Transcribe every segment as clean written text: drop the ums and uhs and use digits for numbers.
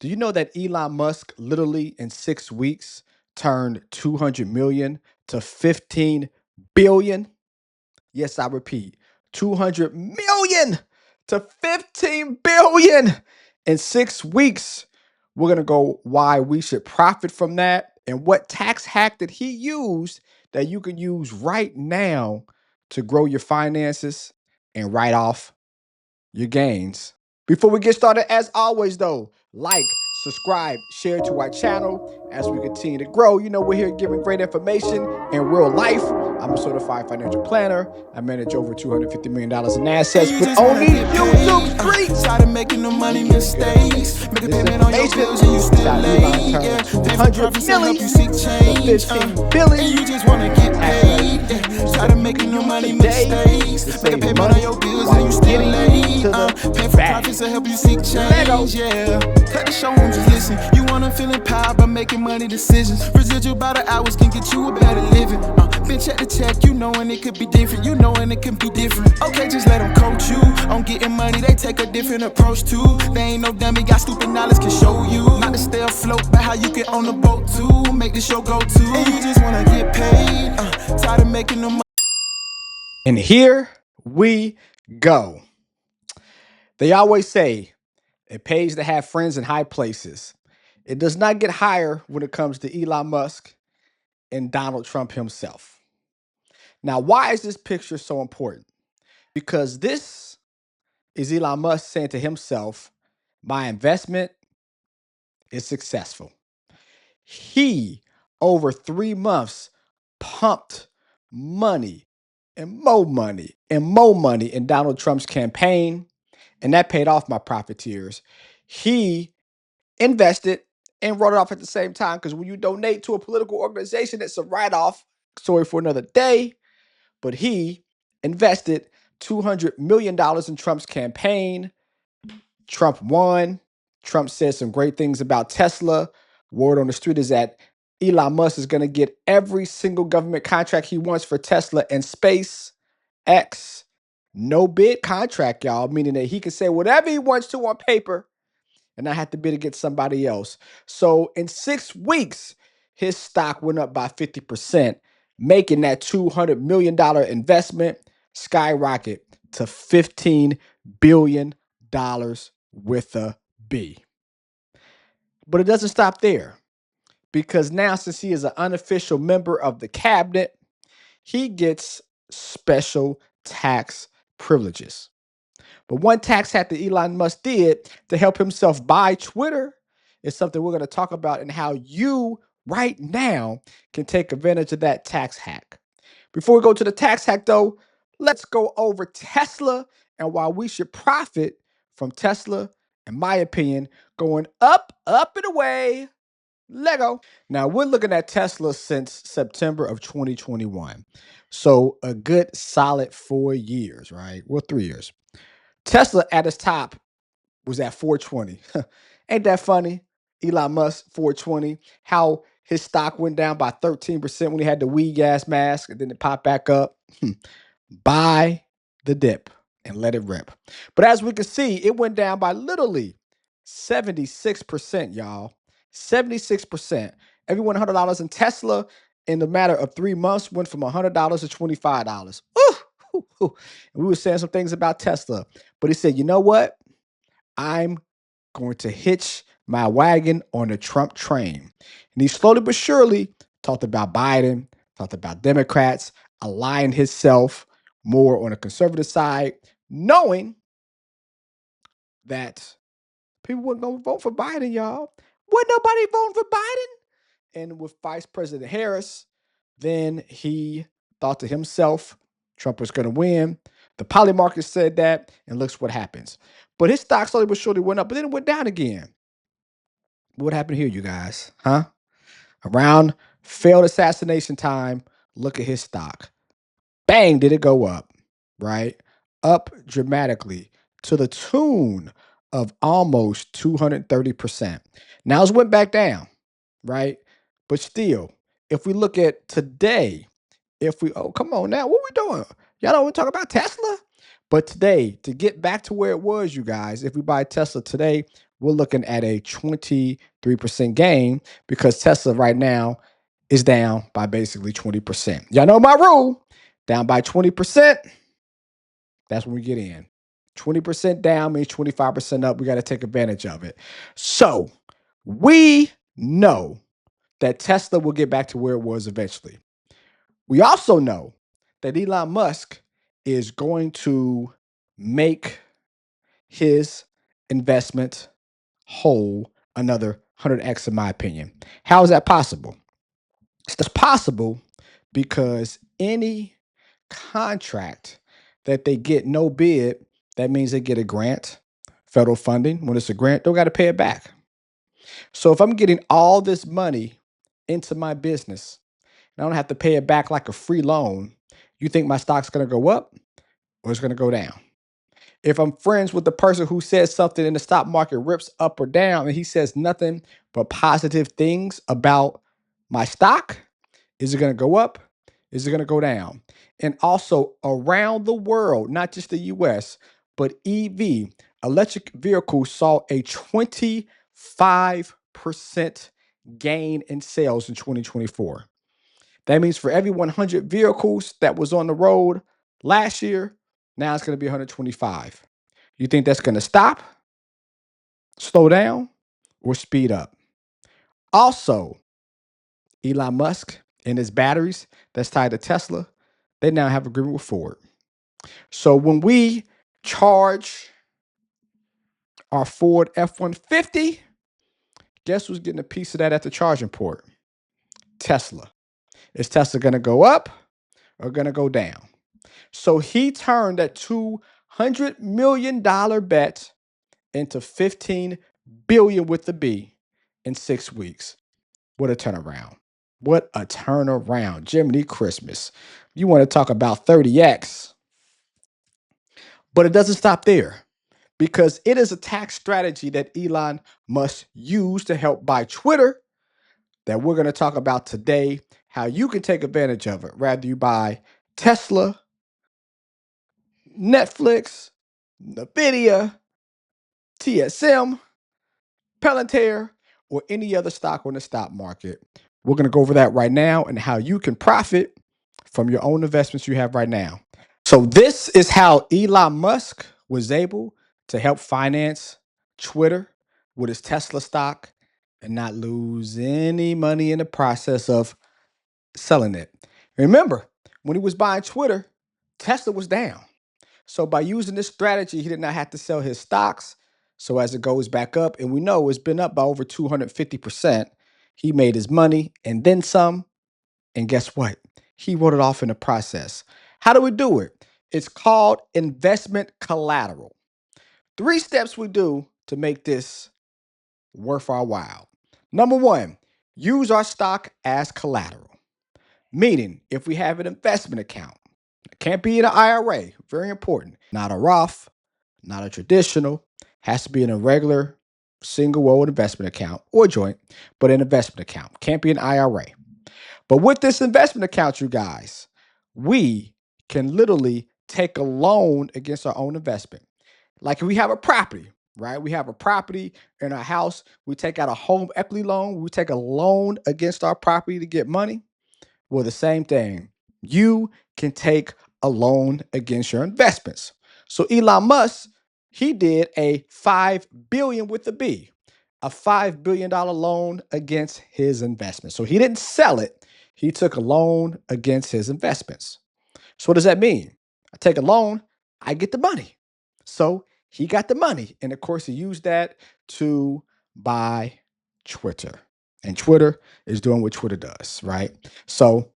Do you know that Elon Musk literally in 6 weeks turned 200 million to 15 billion? Yes, I repeat, 200 million to 15 billion in 6 weeks. We're going to go why we should profit from that and what tax hack did he use that you can use right now to grow your finances and write off your gains. Before we get started, as always, though, like, subscribe, share to our channel as we continue to grow. You know, we're here giving great information in real life. I'm a certified financial planner. I manage over $250 million in assets with only YouTube streets. Started making no money mistakes. Make a This payment on your information bills and you still about late. Elon turning Yeah, 200 million you seek to change. 15 billion. And you just wanna get paid. Started making no money mistakes. Make a payment on your bills and you still late. Paying for profits to help you seek change. Yeah, cut the show and just listen. You wanna feel empowered by making money decisions. Residual by the hours can get you a better living. Been check to check, you knowing it could be different. You knowing it can be different. Okay, just let them coach you on getting money. They take a different approach too. They ain't no dummy, got stupid knowledge can show you. Not to stay afloat, but how you get on the boat too. Make the show go too. And you just wanna get paid. Tired of making no money. And here we go. They always say it pays to have friends in high places. It does not get higher when it comes to Elon Musk and Donald Trump himself. Now, why is this picture so important? Because this is Elon Musk saying to himself, my investment is successful. He, over 3 months, pumped money and more money and more money in Donald Trump's campaign, and that paid off, my profiteers. He invested and wrote it off at the same time, because when you donate to a political organization, it's a write-off. Story for another day. But he invested $200 million in Trump's campaign. Trump won. Trump said some great things about Tesla. Word on the street is that Elon Musk is going to get every single government contract he wants for Tesla and SpaceX. No bid contract, y'all, meaning that he can say whatever he wants to on paper and not have to bid against somebody else. So in 6 weeks, his stock went up by 50%, making that $200 million investment skyrocket to $15 billion with a B. But it doesn't stop there, because now, since he is an unofficial member of the cabinet, he gets special tax privileges. But one tax hack that Elon Musk did to help himself buy Twitter is something we're going to talk about, and how you right now can take advantage of that tax hack. Before we go to the tax hack, though, let's go over Tesla and why we should profit from Tesla, in my opinion, going up, up and away. Lego. Now, we're looking at Tesla since September of 2021. So a good solid 4 years, right? Well, 3 years. Tesla at its top was at 420. Ain't that funny? Elon Musk, 420. How his stock went down by 13% when he had the weed gas mask, and then it popped back up. Buy the dip and let it rip. But as we can see, it went down by literally 76%, y'all. 76%. Every $100 in Tesla in the matter of 3 months went from $100 to $25. And we were saying some things about Tesla, but he said, you know what? I'm going to hitch my wagon on the Trump train. And he slowly but surely talked about Biden, talked about Democrats, aligned himself more on the conservative side, knowing that people weren't going to vote for Biden, y'all. Wasn't nobody voting for Biden? And with Vice President Harris, then he thought to himself, Trump was going to win. The poly market said that, and looks what happens. But his stock slowly but surely went up, but then it went down again. What happened here, you guys? Huh? Around failed assassination time, look at his stock. Bang, did it go up, right? Up dramatically to the tune of almost 230%. Now it's went back down, right? But still, if we look at today, oh, come on now, what we doing? Y'all don't want to talk about Tesla? But today, to get back to where it was, you guys, if we buy Tesla today, we're looking at a 23% gain because Tesla right now is down by basically 20%. Y'all know my rule, down by 20%, that's when we get in. 20% down means 25% up. We got to take advantage of it. So we know that Tesla will get back to where it was eventually. We also know that Elon Musk is going to make his investment whole another 100x, in my opinion. How is that possible? It's possible because any contract that they get no bid, that means they get a grant, federal funding. When it's a grant, they got to pay it back. So if I'm getting all this money into my business and I don't have to pay it back like a free loan, you think my stock's going to go up or it's going to go down? If I'm friends with the person who says something in the stock market rips up or down and he says nothing but positive things about my stock, is it going to go up? Is it going to go down? And also around the world, not just the US, but EV, electric vehicles saw a 25% gain in sales in 2024. That means for every 100 vehicles that was on the road last year, now it's going to be 125. You think that's going to stop, slow down, or speed up? Also, Elon Musk and his batteries that's tied to Tesla, they now have agreement with Ford. So when we charge our Ford F-150, guess who's getting a piece of that at the charging port? Tesla. Is Tesla going to go up or going to go down? So he turned that $200 million bet into 15 billion with the B in 6 weeks. What a turnaround. What a turnaround. Jiminy Christmas. You want to talk about 30x. But it doesn't stop there because it is a tax strategy that Elon Musk used to help buy Twitter that we're going to talk about today, how you can take advantage of it. Rather you buy Tesla, Netflix, Nvidia, TSM, Palantir, or any other stock on the stock market. We're going to go over that right now and how you can profit from your own investments you have right now. So this is how Elon Musk was able to help finance Twitter with his Tesla stock and not lose any money in the process of selling it. Remember, when he was buying Twitter, Tesla was down. So by using this strategy, he did not have to sell his stocks. So as it goes back up, and we know it's been up by over 250%, he made his money and then some. And guess what? He wrote it off in the process. How do we do it? It's called investment collateral. 3 steps we do to make this worth our while. Number 1, use our stock as collateral. Meaning, if we have an investment account, it can't be in an IRA, very important. Not a Roth, not a traditional, has to be in a regular single old investment account or joint, but an investment account. Can't be an IRA. But with this investment account, you guys, we can literally take a loan against our own investment. Like if we have a property, right? We have a property in our house. We take out a home equity loan. We take a loan against our property to get money. Well, the same thing. You can take a loan against your investments. So Elon Musk, he did a 5 billion with a B, a $5 billion loan against his investments. So he didn't sell it. He took a loan against his investments. So what does that mean? I take a loan, I get the money. So he got the money. And of course, he used that to buy Twitter. And Twitter is doing what Twitter does, right? So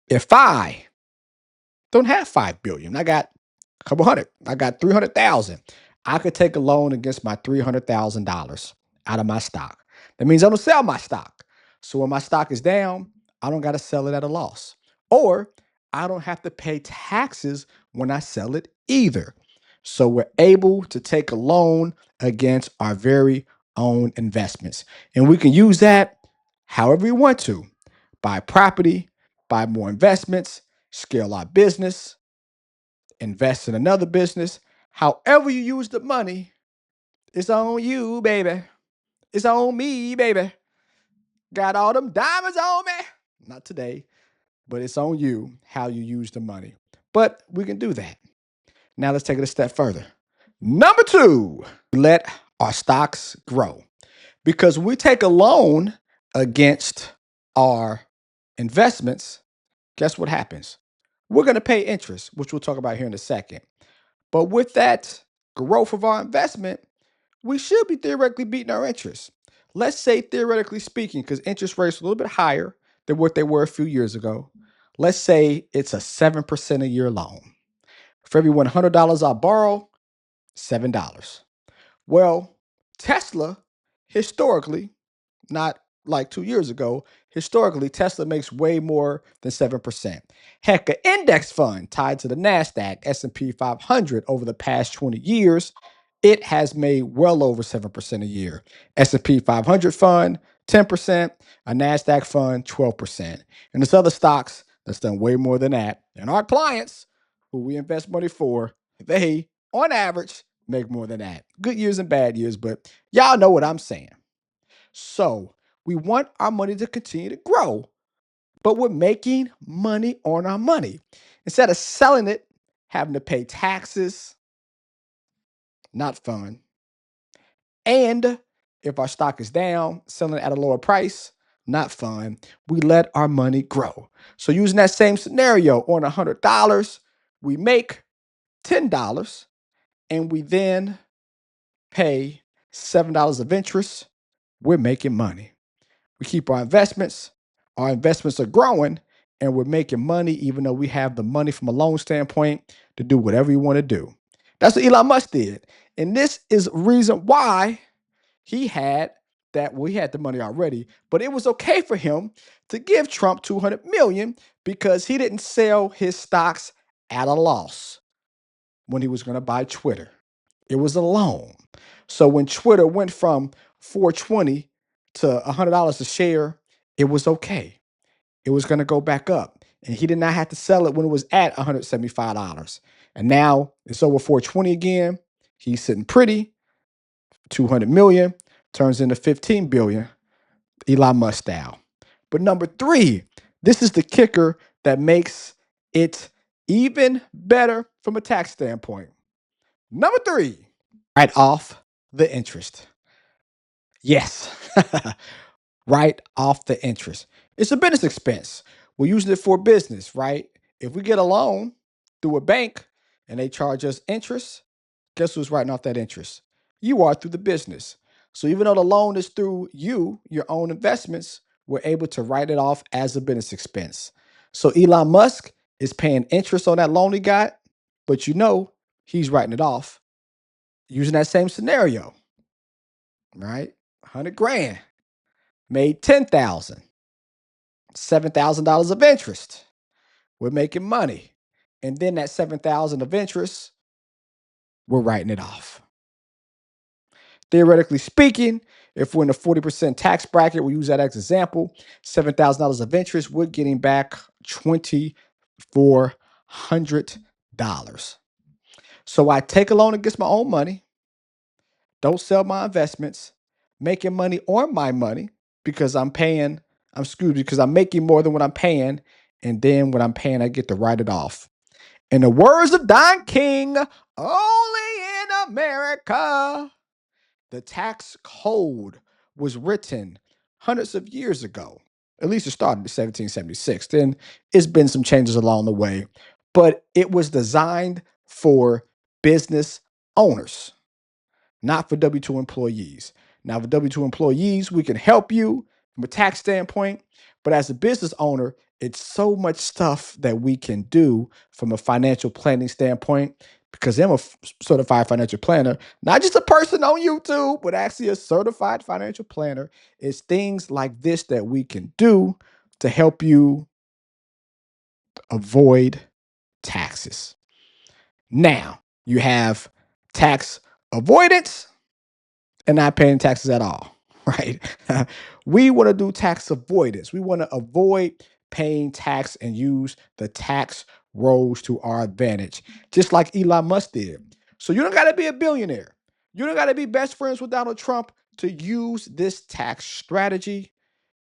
if I don't have 5 billion, I got a couple hundred, I got 300,000. I could take a loan against my $300,000 out of my stock. That means I don't sell my stock. So when my stock is down, I don't got to sell it at a loss. Or I don't have to pay taxes when I sell it either. So we're able to take a loan against our very own investments. And we can use that however we want to. Buy property, buy more investments, scale our business, invest in another business. However you use the money It's on you, baby. It's on me, baby. Got all them diamonds on me. Not today, but it's on you how you use the money. But we can do that. Now let's take it a step further. Number two, let our stocks grow. Because when we take a loan against our investments, guess what happens? We're going to pay interest, which we'll talk about here in a second. But with that growth of our investment, we should be theoretically beating our interest. Let's say, theoretically speaking, because interest rates are a little bit higher than what they were a few years ago. Let's say it's a 7% a year loan. For every $100 I borrow, $7. Well, Tesla, historically, not like 2 years ago, historically, Tesla makes way more than 7%. Heck, an index fund tied to the NASDAQ, S&P 500 over the past 20 years, it has made well over 7% a year. S&P 500 fund, 10%, a NASDAQ fund, 12%. And there's other stocks that's done way more than that. And our clients, who we invest money for, they, on average, make more than that. Good years and bad years, but y'all know what I'm saying. So we want our money to continue to grow, but we're making money on our money. Instead of selling it, having to pay taxes, not fun. And if our stock is down, selling it at a lower price, not fun. We let our money grow. So using that same scenario, on $100, we make $10 and we then pay $7 of interest. We're making money. We keep our investments are growing, and we're making money even though we have the money from a loan standpoint to do whatever you want to do. That's what Elon Musk did. And this is reason why he had we had the money already, but it was okay for him to give Trump 200 million because he didn't sell his stocks at a loss when he was going to buy Twitter. It was a loan. So when Twitter went from 420 to $100 a share, it was okay. It was going to go back up. And he did not have to sell it when it was at $175. And now it's over 420 again. He's sitting pretty. 200 million turns into 15 billion, Elon Musk style. But number three, this is the kicker that makes it even better from a tax standpoint. Number three, write off the interest. Yes, write off the interest. It's a business expense. We're using it for business, right? If we get a loan through a bank and they charge us interest, guess who's writing off that interest? You are, through the business. So even though the loan is through you, your own investments, we're able to write it off as a business expense. So Elon Musk is paying interest on that loan he got, but he's writing it off using that same scenario, right? 100 grand, made 10,000, $7,000 of interest. We're making money. And then that 7,000 of interest, we're writing it off. Theoretically speaking, if we're in a 40% tax bracket, we use that as an example, $7,000 of interest, we're getting back $2,400. So I take a loan against my own money, don't sell my investments, making money on my money because I'm screwed because I'm making more than what I'm paying. And then what I'm paying, I get to write it off. In the words of Don King, only in America, the tax code was written hundreds of years ago. At least it started in 1776. Then it's been some changes along the way, but it was designed for business owners, not for W 2 employees. Now, for W 2 employees, we can help you from a tax standpoint, but as a business owner, it's so much stuff that we can do from a financial planning standpoint because I'm a certified financial planner, not just a person on YouTube, but actually a certified financial planner. It's things like this that we can do to help you avoid taxes. Now, you have tax avoidance and not paying taxes at all, right? We want to do tax avoidance. We want to avoid paying tax and use the tax rolls to our advantage, just like Elon Musk did. So you don't got to be a billionaire. You don't got to be best friends with Donald Trump to use this tax strategy.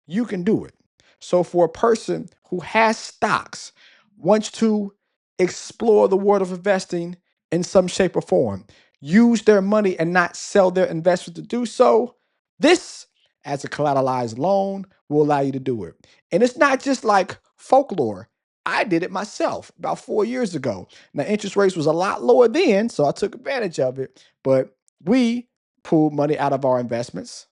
You can do it. So, for a person who has stocks, wants to explore the world of investing in some shape or form, use their money and not sell their investment to do so, this, as a collateralized loan, will allow you to do it. And it's not just like folklore. I did it myself about 4 years ago. Now, interest rates was a lot lower then, so I took advantage of it. But we pulled money out of our investments,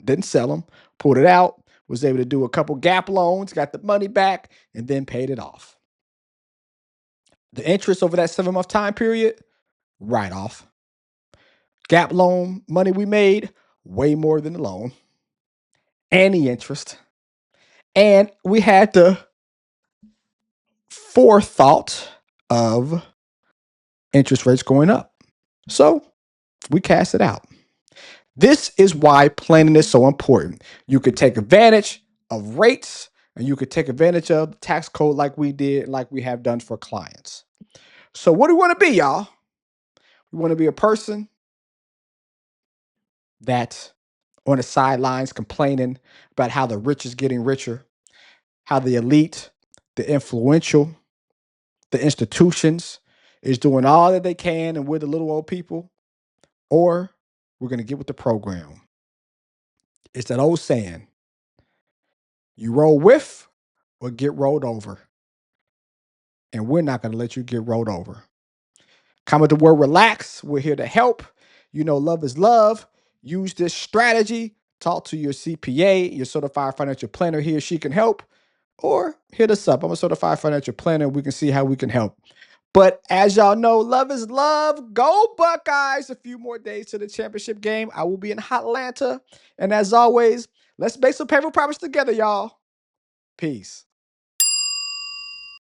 didn't sell them, pulled it out, was able to do a couple gap loans, got the money back, and then paid it off. The interest over that 7 month time period, write off. Gap loan money we made, way more than the loan, and the interest. And we had the forethought of interest rates going up. So we cast it out. This is why planning is so important. You could take advantage of rates and you could take advantage of the tax code like we did, like we have done for clients. So, what do we want to be, y'all? We want to be a person that on the sidelines complaining about how the rich is getting richer, how the elite, the influential, the institutions is doing all that they can, and we're the little old people, or we're going to get with the program. It's that old saying, you roll with or get rolled over. And we're not going to let you get rolled over. Comment the word relax. We're here to help. You know, love is love. Use this strategy. Talk to your CPA, your certified financial planner here. She can help. Or hit us up. I'm a certified financial planner. We can see how we can help. But as y'all know, love is love. Go Buckeyes. A few more days to the championship game. I will be in Atlanta. And as always, let's make some paper promise together, y'all. Peace.